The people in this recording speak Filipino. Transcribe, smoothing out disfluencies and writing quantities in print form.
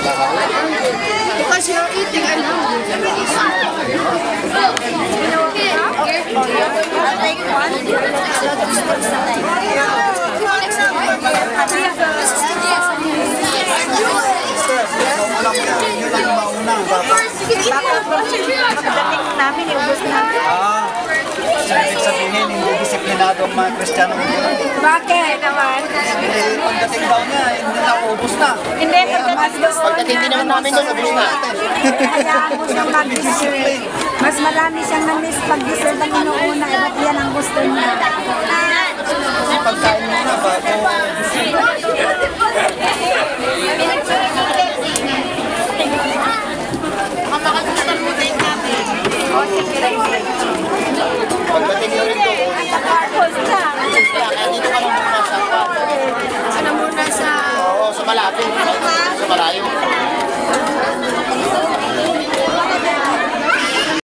Because you're eating alhamdulillah. I'll take one. Pagdating namin, iubos namin. Ibig sabihin, hindi disiplinado ang mga Kristiyano. Bakit naman? Pagdating daw niya, hindi na ubos na. Hindi, Pagdating din naman namin doon, ubos na. Kailangan mo siyang mag-dessert. Mas marami siyang na-miss pag-dessert ang inuuna. Iba't yan ang gusto niya. Kasi pagkain mo na bago. Pagdating nyo rin doon. Kaya dito ka lang muna sa Sana muna sa... Oo, sa malapit. Sa malayo.